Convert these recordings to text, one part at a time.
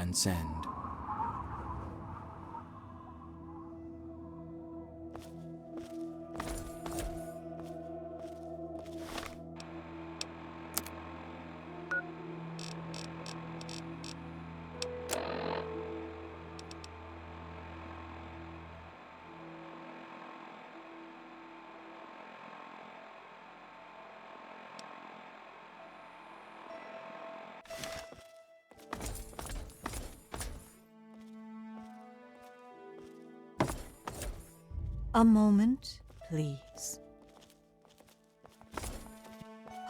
transcend. A moment, please.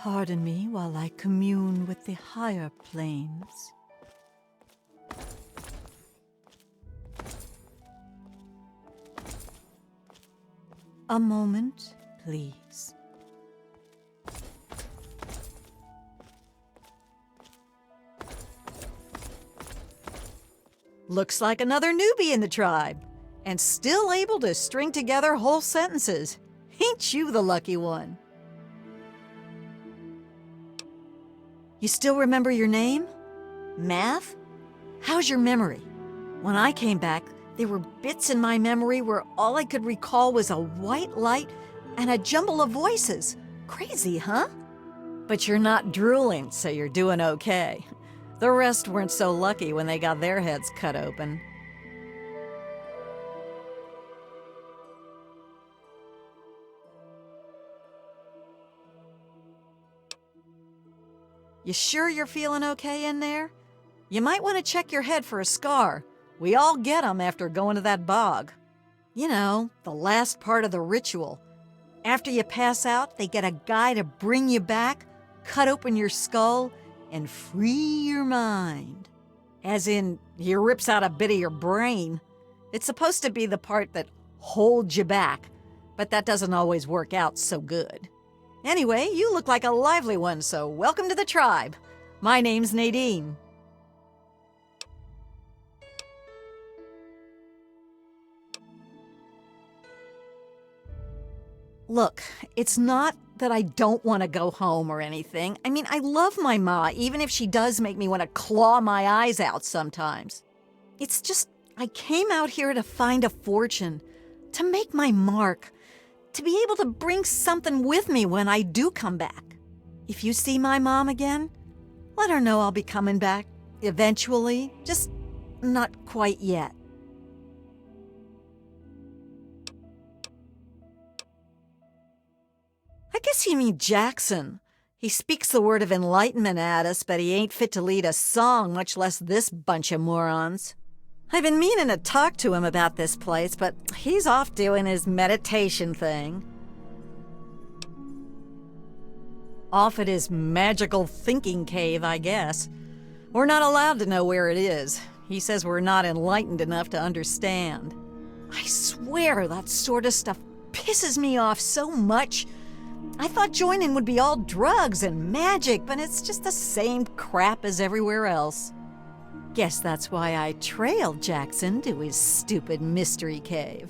Pardon me while I commune with the higher planes. A moment, please. Looks like another newbie in the tribe, and still able to string together whole sentences. Ain't you the lucky one? You still remember your name? Math? How's your memory? When I came back, there were bits in my memory where all I could recall was a white light and a jumble of voices. Crazy, huh? But you're not drooling, so you're doing okay. The rest weren't so lucky when they got their heads cut open. You sure you're feeling okay in there? You might want to check your head for a scar. We all get 'em after going to that bog. You know, the last part of the ritual. After you pass out, they get a guy to bring you back, cut open your skull, and free your mind. As in, he rips out a bit of your brain. It's supposed to be the part that holds you back, but that doesn't always work out so good. Anyway, you look like a lively one, so welcome to the tribe. My name's Nadine. Look, it's not that I don't want to go home or anything. I mean, I love my ma, even if she does make me want to claw my eyes out sometimes. It's just, I came out here to find a fortune, to make my mark, to be able to bring something with me when I do come back. If you see my mom again, let her know I'll be coming back eventually, just not quite yet. I guess you mean Jackson. He speaks the word of enlightenment at us, but he ain't fit to lead a song, much less this bunch of morons. I've been meaning to talk to him about this place, but he's off doing his meditation thing. Off at his magical thinking cave, I guess. We're not allowed to know where it is. He says we're not enlightened enough to understand. I swear that sort of stuff pisses me off so much. I thought joining would be all drugs and magic, but it's just the same crap as everywhere else. Guess that's why I trailed Jackson to his stupid mystery cave.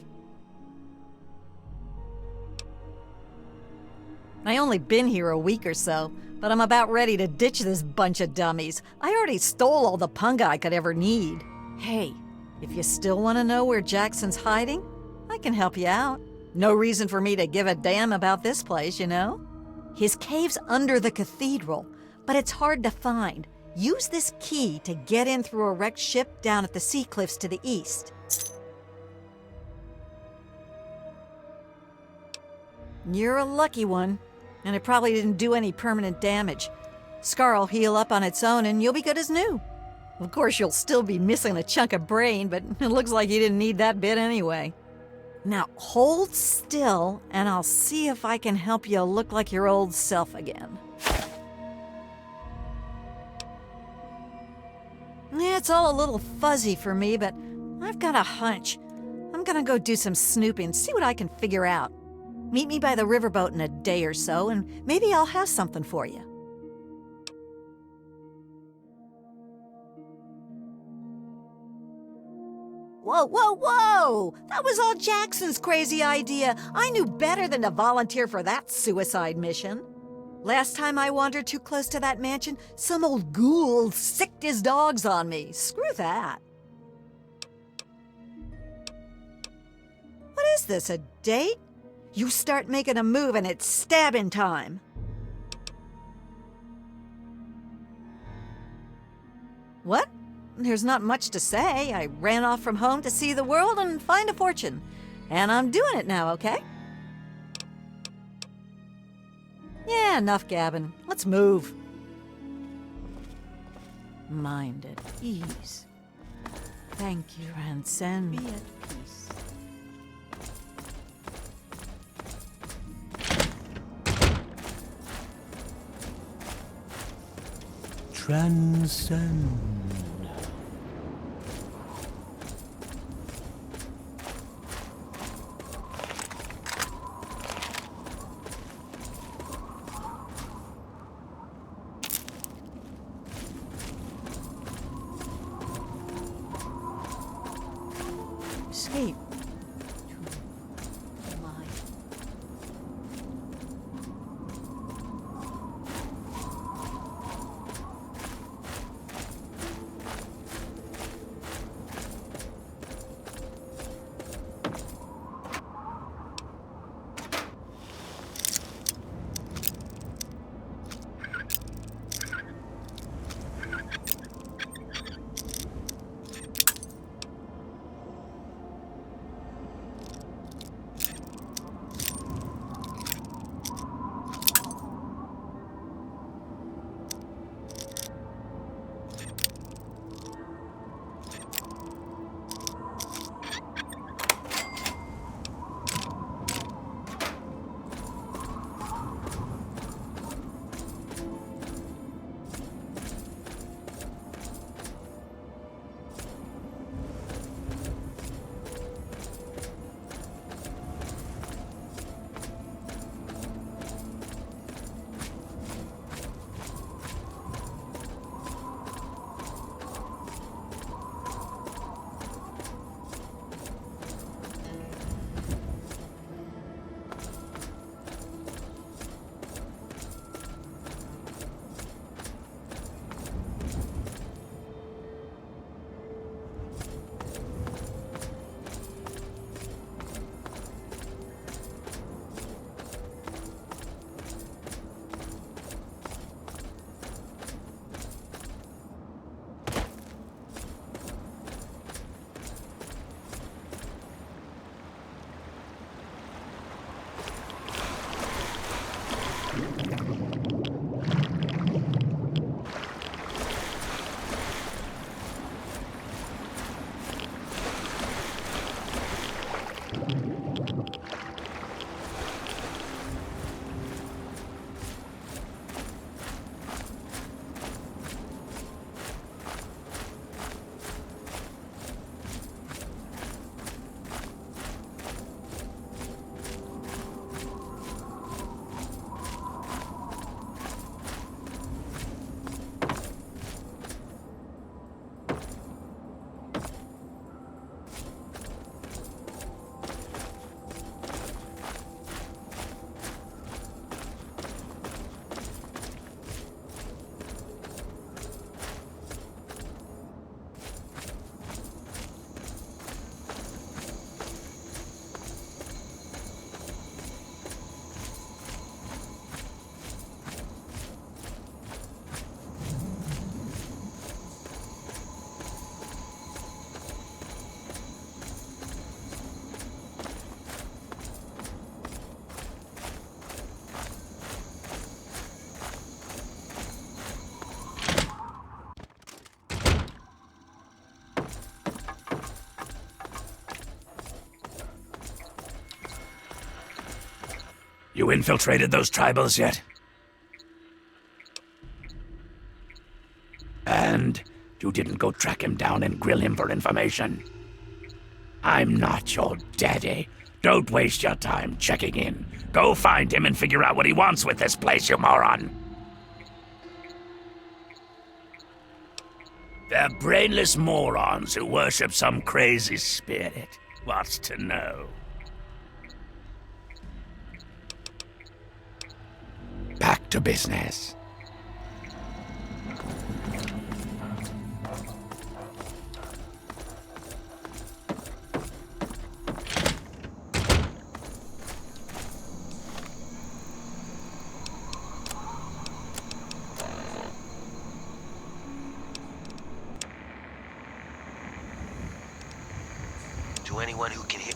I only been here a week or so, but I'm about ready to ditch this bunch of dummies. I already stole all the punga I could ever need. Hey, if you still want to know where Jackson's hiding, I can help you out. No reason for me to give a damn about this place, you know? His cave's under the cathedral, but it's hard to find. Use this key to get in through a wrecked ship down at the sea cliffs to the east. You're a lucky one, and it probably didn't do any permanent damage. Scar'll heal up on its own and you'll be good as new. Of course, you'll still be missing a chunk of brain, but it looks like you didn't need that bit anyway. Now hold still, and I'll see if I can help you look like your old self again. Yeah, it's all a little fuzzy for me, but I've got a hunch. I'm gonna go do some snooping, see what I can figure out. Meet me by the riverboat in a day or so, and maybe I'll have something for you. Whoa, whoa, whoa! That was all Jackson's crazy idea. I knew better than to volunteer for that suicide mission. Last time I wandered too close to that mansion, some old ghoul sicked his dogs on me. Screw that. What is this, a date? You start making a move and it's stabbing time. What? There's not much to say. I ran off from home to see the world and find a fortune. And I'm doing it now, okay? Yeah, enough gabbing. Let's move. Mind at ease. Thank you, transcend. Be at peace. Transcend. Escape to my You infiltrated those tribals yet? And you didn't go track him down and grill him for information? I'm not your daddy. Don't waste your time checking in. Go find him and figure out what he wants with this place, you moron. They're brainless morons who worship some crazy spirit. What's to know? Back back to business. To anyone who can hear.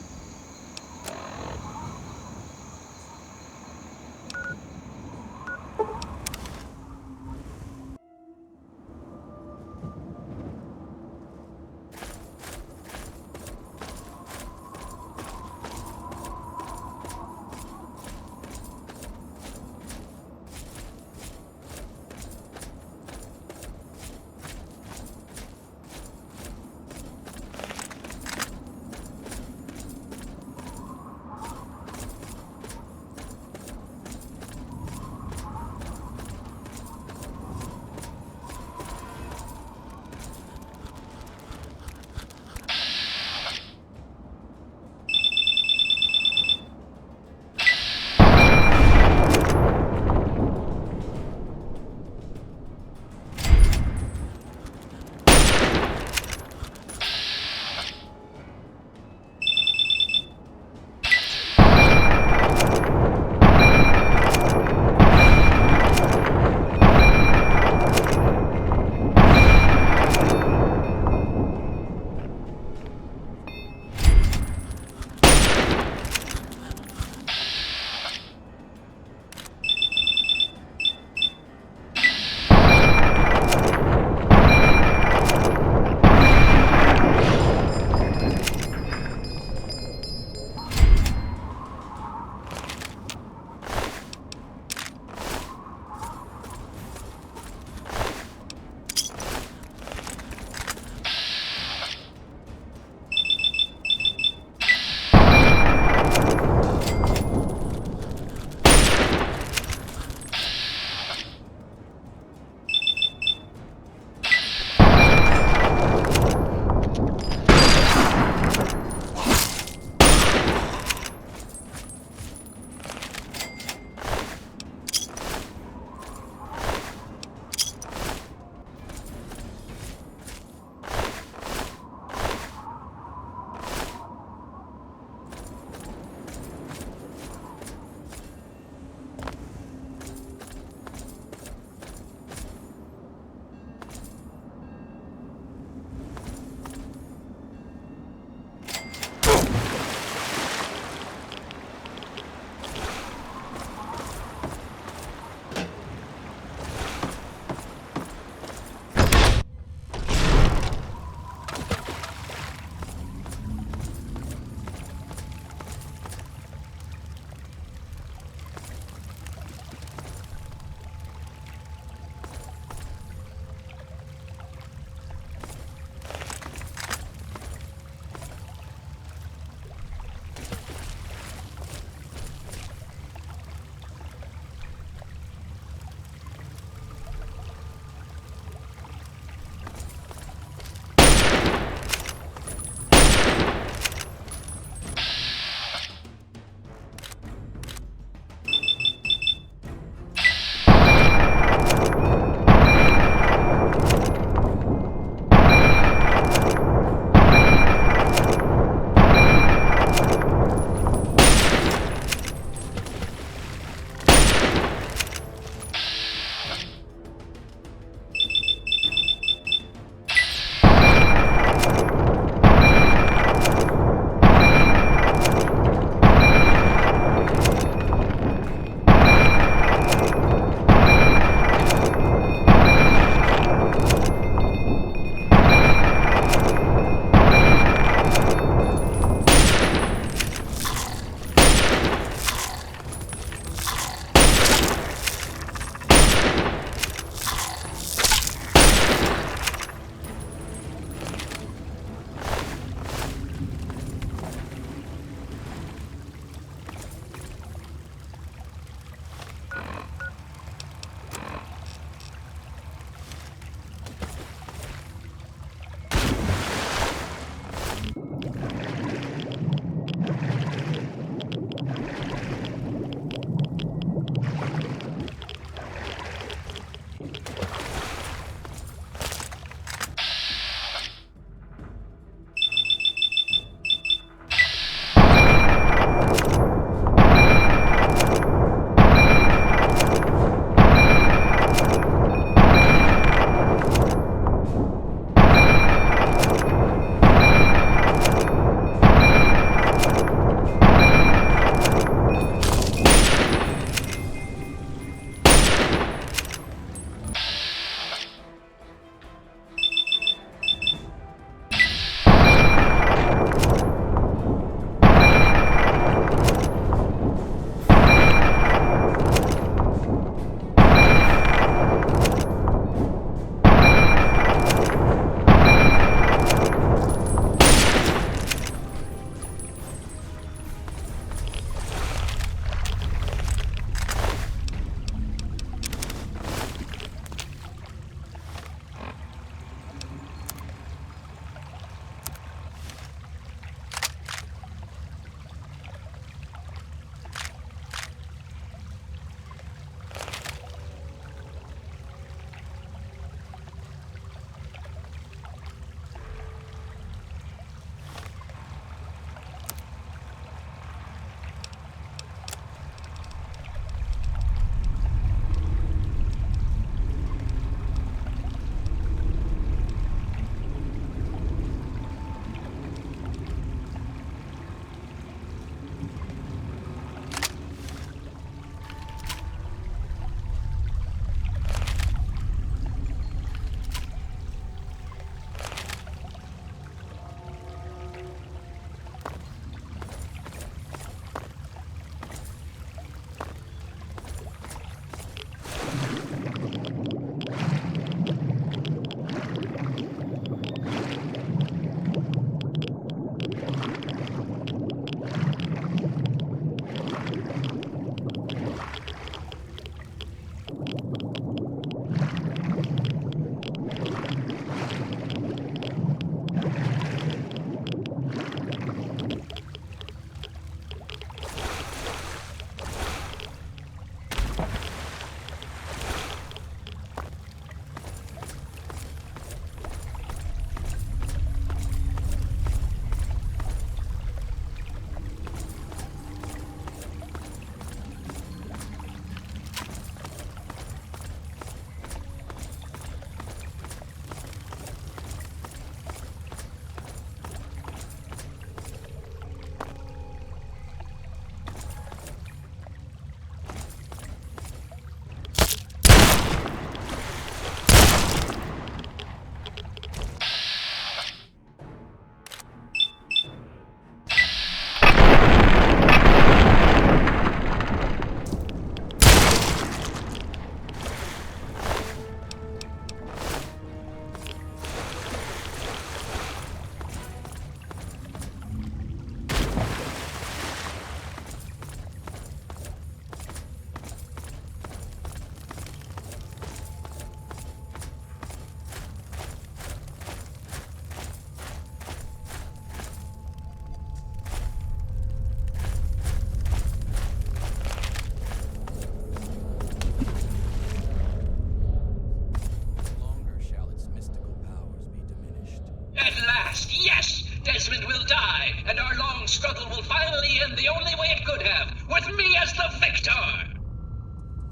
end the only way it could have, with me as the victor!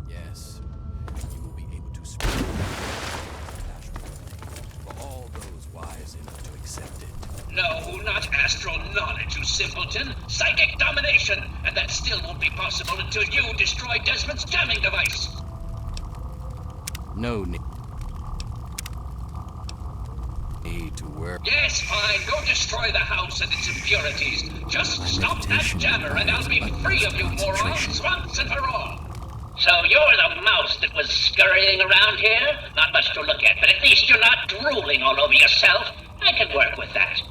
Yes, you will be able to speak for all those wise enough to accept it. No, not astral knowledge, you simpleton. Psychic domination! And that still won't be possible until you destroy Desmond's jamming device! No need to worry. Yes, fine. Go destroy the house and its impurities. Just stop that jammer and I'll be free of you morons once and for all. So you're the mouse that was scurrying around here? Not much to look at, but at least you're not drooling all over yourself. I can work with that.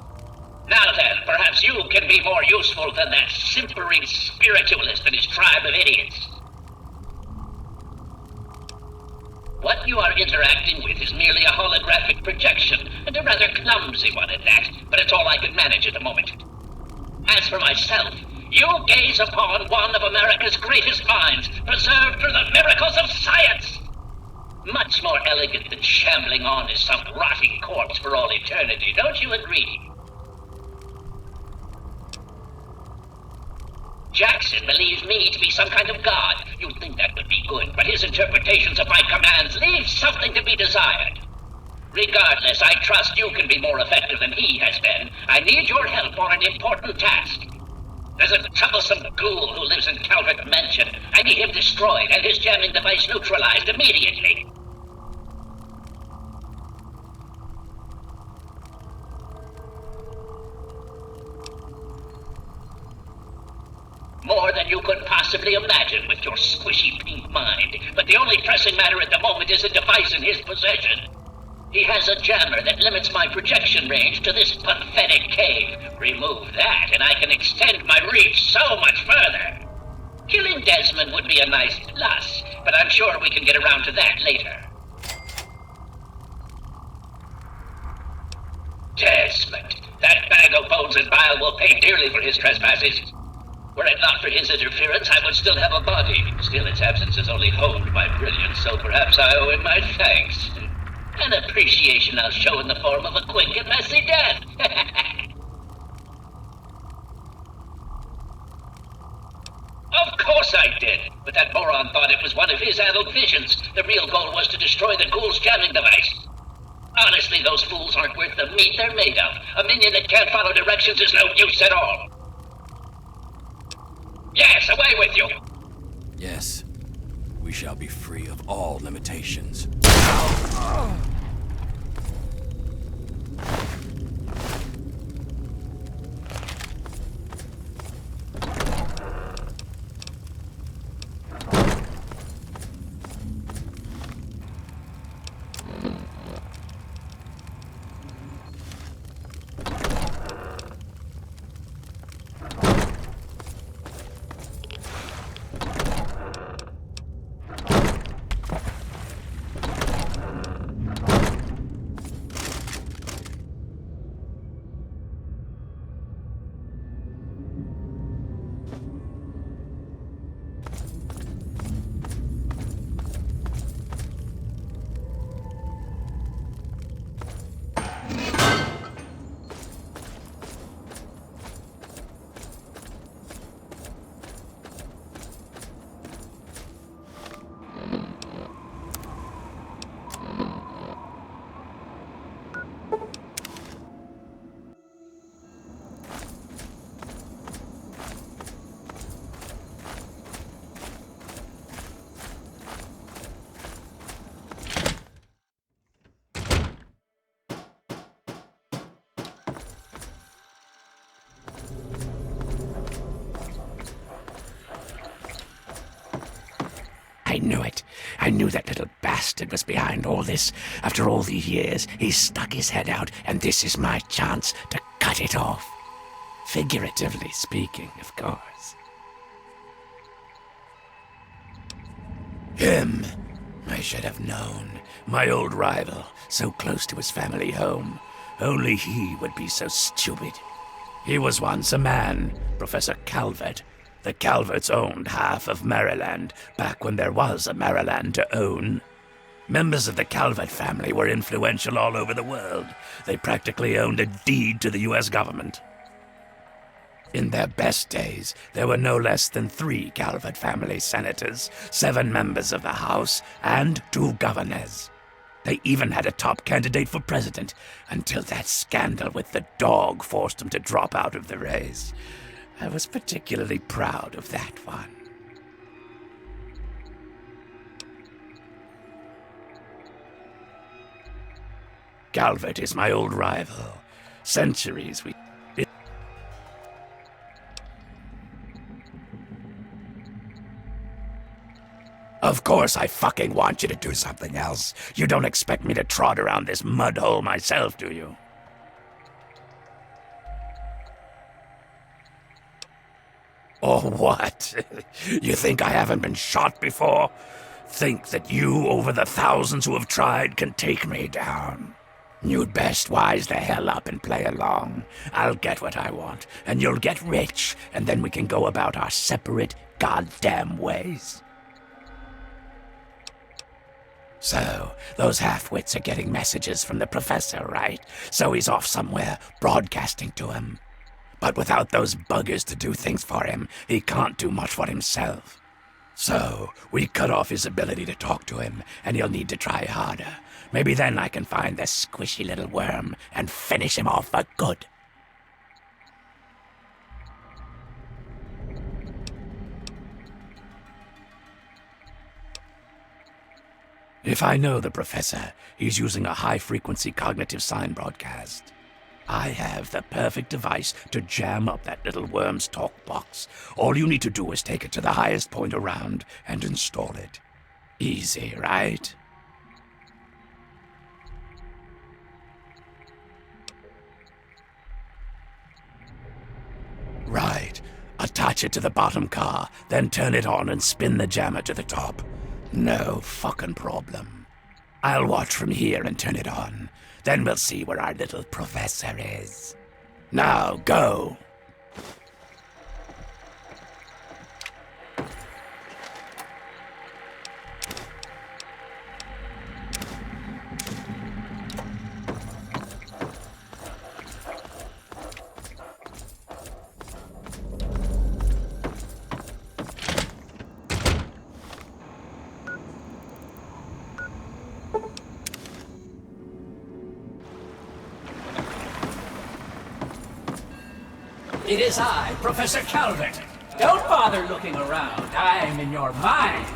Now then, perhaps you can be more useful than that simpering spiritualist and his tribe of idiots. What you are interacting with is merely a holographic projection, and a rather clumsy one at that, but it's all I can manage at the moment. As for myself, you gaze upon one of America's greatest minds, preserved through the miracles of science! Much more elegant than shambling on as some rotting corpse for all eternity, don't you agree? Jackson believes me to be some kind of god. You'd think that would be good, but his interpretations of my commands leave something to be desired. Regardless, I trust you can be more effective than he has been. I need your help on an important task. There's a troublesome ghoul who lives in Calvert Mansion. I need him destroyed and his jamming device neutralized immediately. More than you could possibly imagine with your squishy pink mind. But the only pressing matter at the moment is a device in his possession. He has a jammer that limits my projection range to this pathetic cave. Remove that, and I can extend my reach so much further. Killing Desmond would be a nice plus, but I'm sure we can get around to that later. Desmond, that bag of bones and bile will pay dearly for his trespasses. Were it not for his interference, I would still have a body. Still, its absence has only honed my brilliance, so perhaps I owe him my thanks. An appreciation I'll show in the form of a quick and messy death. Of course I did, but that moron thought it was one of his adult visions. The real goal was to destroy the ghoul's jamming device. Honestly, those fools aren't worth the meat they're made of. A minion that can't follow directions is no use at all. Yes, away with you! Yes, we shall be free of all limitations. I knew it. I knew that little bastard was behind all this. After all these years, he's stuck his head out, and this is my chance to cut it off. Figuratively speaking, of course. Him. I should have known. My old rival, so close to his family home. Only he would be so stupid. He was once a man, Professor Calvert. The Calverts owned half of Maryland, back when there was a Maryland to own. Members of the Calvert family were influential all over the world. They practically owned a deed to the U.S. government. In their best days, there were no less than 3 Calvert family senators, 7 members of the House, and 2 governors. They even had a top candidate for president, until that scandal with the dog forced them to drop out of the race. I was particularly proud of that one. Calvert is my old rival. Centuries we... Of course I fucking want you to do something else. You don't expect me to trot around this mud hole myself, do you? Or what? You think I haven't been shot before? Think that you, over the thousands who have tried, can take me down? You'd best wise the hell up and play along. I'll get what I want, and you'll get rich, and then we can go about our separate goddamn ways. So, those half-wits are getting messages from the professor, right? So he's off somewhere, broadcasting to him. But without those buggers to do things for him, he can't do much for himself. So, we cut off his ability to talk to him, and he'll need to try harder. Maybe then I can find the squishy little worm and finish him off for good. If I know the professor, he's using a high-frequency cognitive sign broadcast. I have the perfect device to jam up that little worm's talk box. All you need to do is take it to the highest point around and install it. Easy, right? Right. Attach it to the bottom car, then turn it on and spin the jammer to the top. No fucking problem. I'll watch from here and turn it on. Then we'll see where our little professor is. Now, go! It is I, Professor Calvert. Don't bother looking around. I'm in your mind.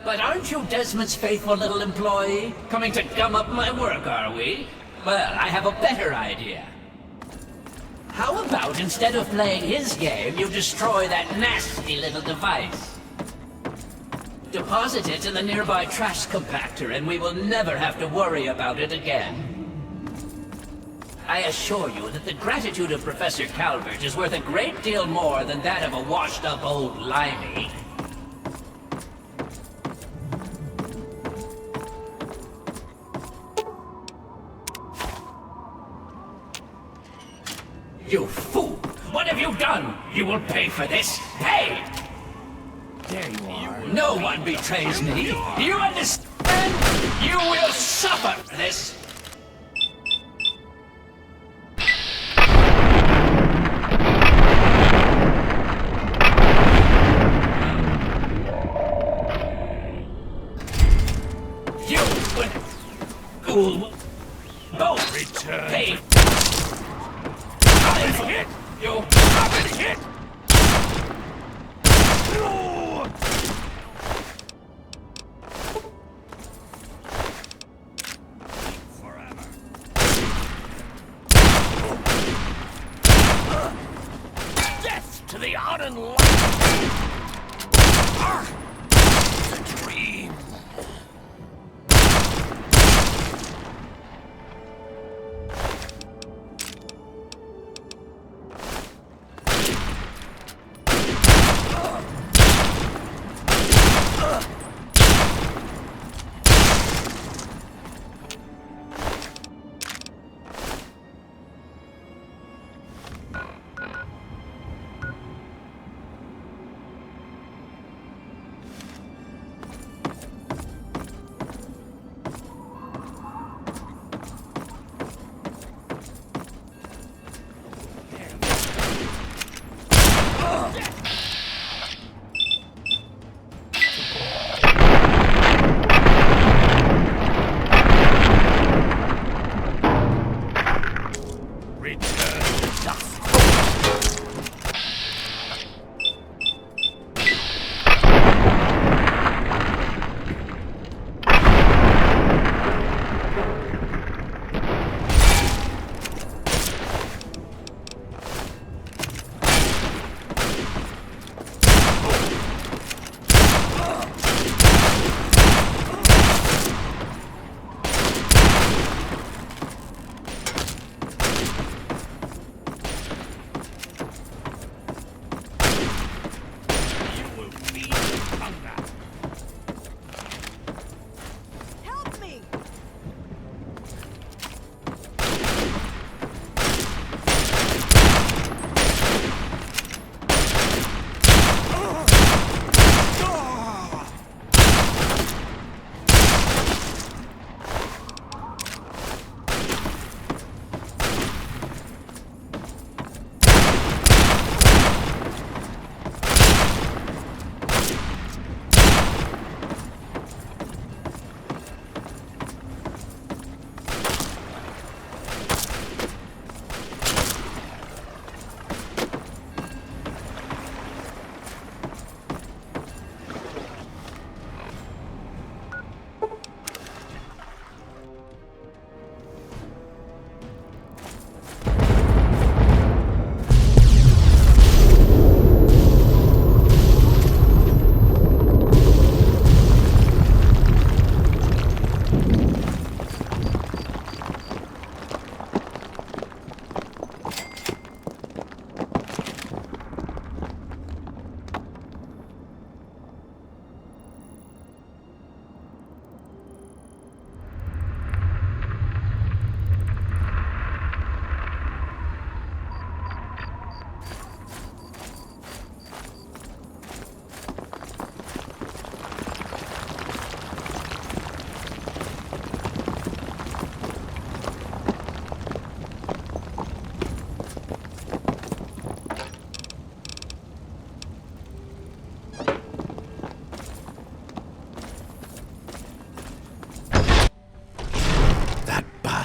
But aren't you Desmond's faithful little employee? Coming to gum up my work, are we? Well, I have a better idea. How about instead of playing his game, you destroy that nasty little device? Deposit it in the nearby trash compactor and we will never have to worry about it again. I assure you that the gratitude of Professor Calvert is worth a great deal more than that of a washed-up old limey. You fool! What have you done? You will pay for this! Pay! There you are. No one betrays me! Do you understand? You will suffer for this! Both return. Hey. I've hit you. I've been hit. Forever. Death to the unenlightened. The dream.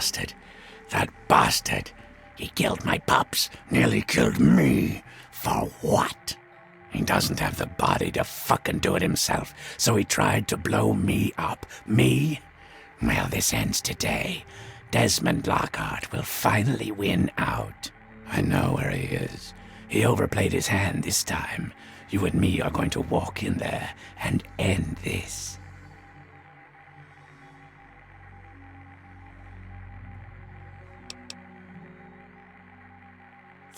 bastard. That bastard. He killed my pups, nearly killed me. For what? He doesn't have the body to fucking do it himself, so he tried to blow me up. Me? Well, this ends today. Desmond Lockhart will finally win out. I know where he is. He overplayed his hand this time. You and me are going to walk in there and end this.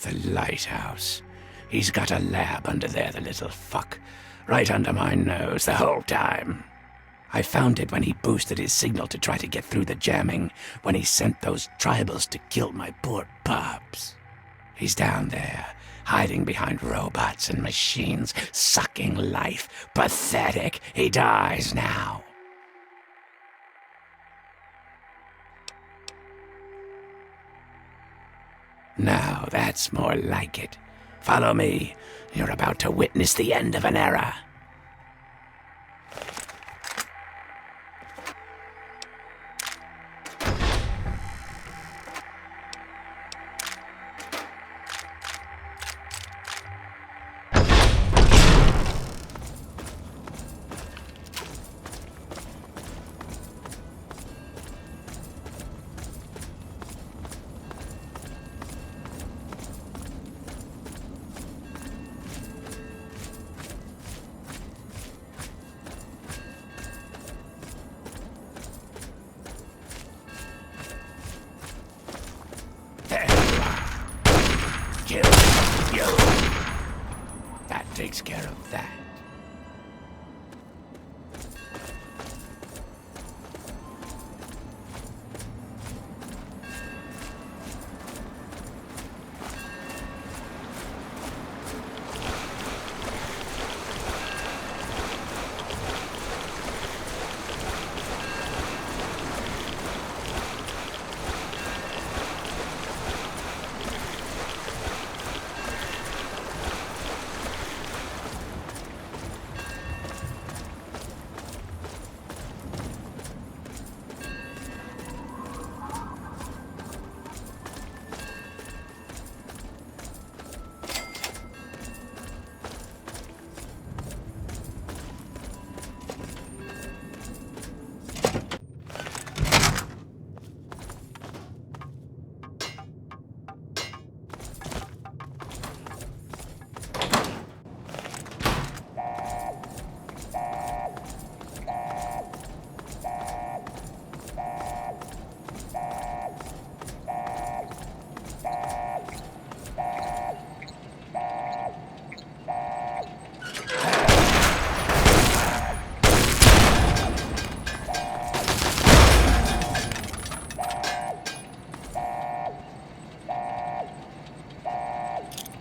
The lighthouse. He's got a lab under there, the little fuck. Right under my nose the whole time. I found it when he boosted his signal to try to get through the jamming, when he sent those tribals to kill my poor pups. He's down there, hiding behind robots and machines, sucking life. Pathetic. He dies now. Now that's more like it. Follow me. You're about to witness the end of an era. Kill you. That takes care of that.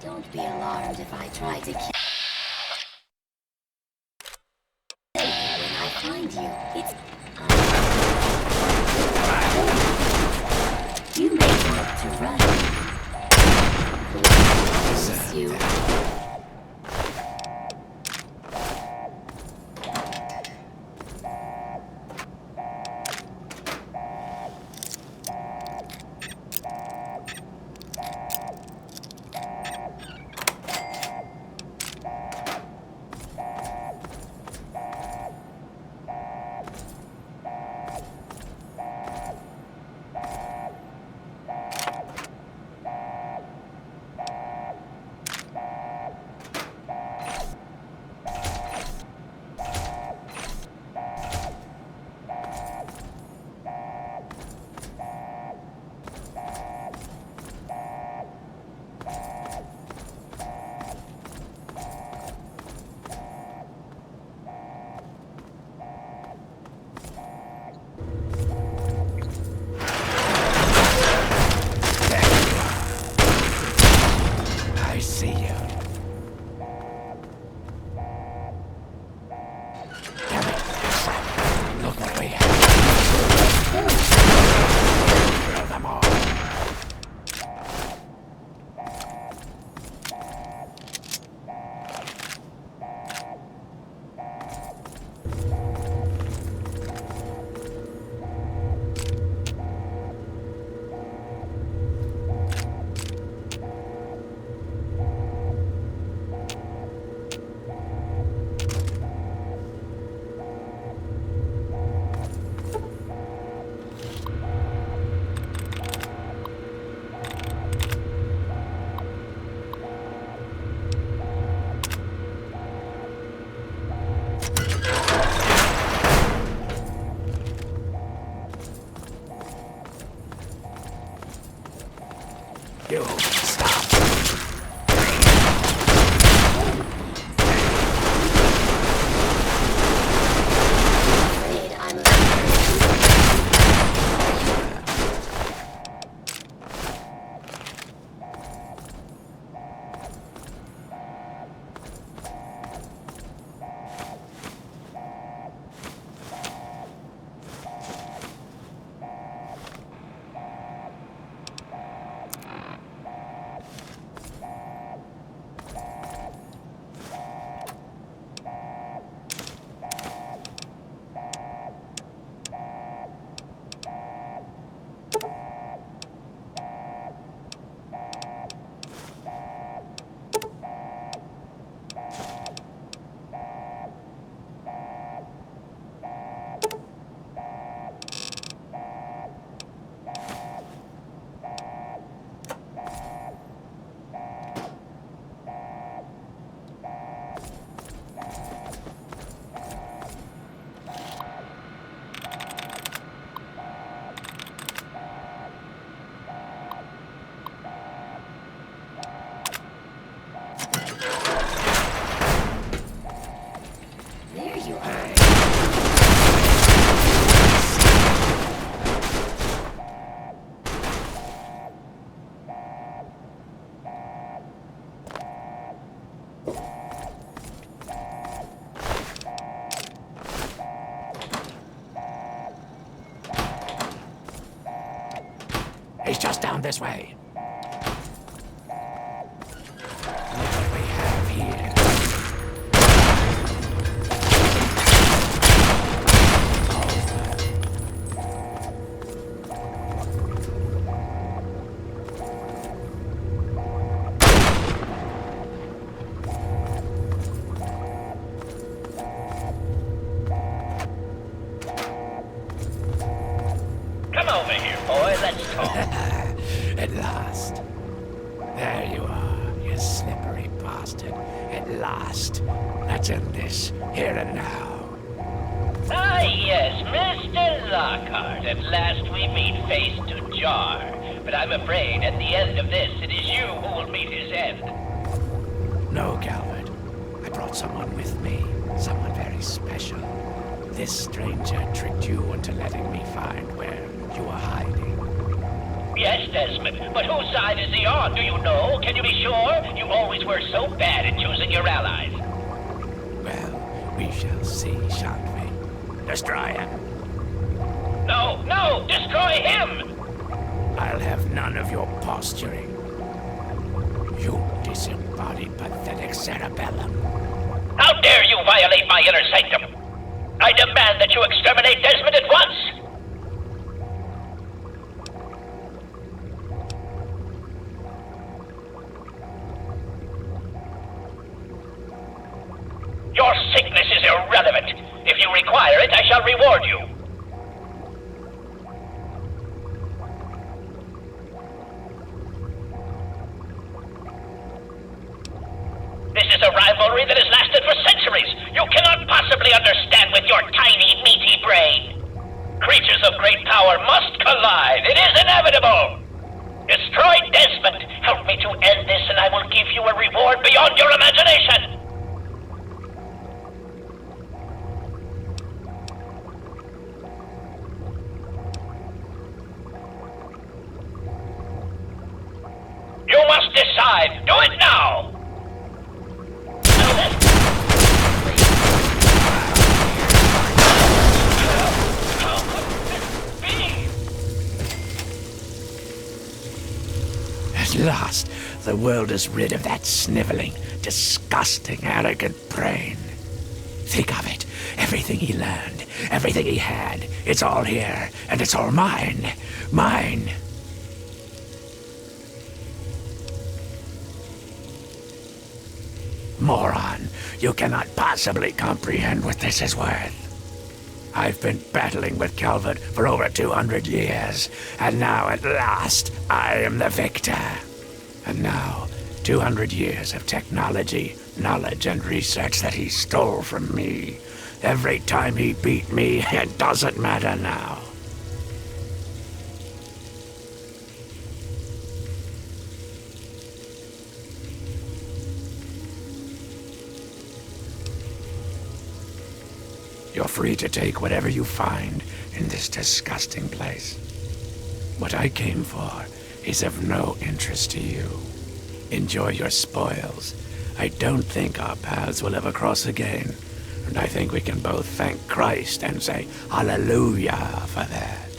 Don't be alarmed if I try to kill you. When I find you, it's... You may want to run. Who you? you are. He's just down this way. Look what we have here. Come over here, boy. Let's talk. At last. There you are, you slippery bastard. At last. Let's end this, here and now. Ah, yes, Mr. Lockhart. At last we meet face to jar. But I'm afraid at the end of this, it is you who will meet his end. No, Calvert. I brought someone with me. Someone very special. This stranger tricked you into letting me find where you were hiding. Yes, Desmond, but whose side is he on? Do you know? Can you be sure? You always were so bad at choosing your allies. Well, we shall see, shan't we? Destroy him. No, no! Destroy him! I'll have none of your posturing. You disembodied, pathetic cerebellum. How dare you violate my inner sanctum? I demand that you exterminate Desmond at once! Your sickness is irrelevant. If you require it, I shall reward you. This is a rivalry that has lasted for centuries. You cannot possibly understand with your tiny, meaty brain. Creatures of great power must collide. It is inevitable. Destroy Desmond. Help me to end this, and I will give you a reward beyond your imagination. You must decide. Do it now. At last, the world is rid of that sniveling, disgusting, arrogant brain. Think of it. Everything he learned, everything he had, it's all here, and it's all mine. Mine. Moron, you cannot possibly comprehend what this is worth. I've been battling with Calvert for over 200 years, and now at last I am the victor. And now, 200 years of technology, knowledge, and research that he stole from me. Every time he beat me, it doesn't matter now. You're free to take whatever you find in this disgusting place. What I came for is of no interest to you. Enjoy your spoils. I don't think our paths will ever cross again, and I think we can both thank Christ and say hallelujah for that.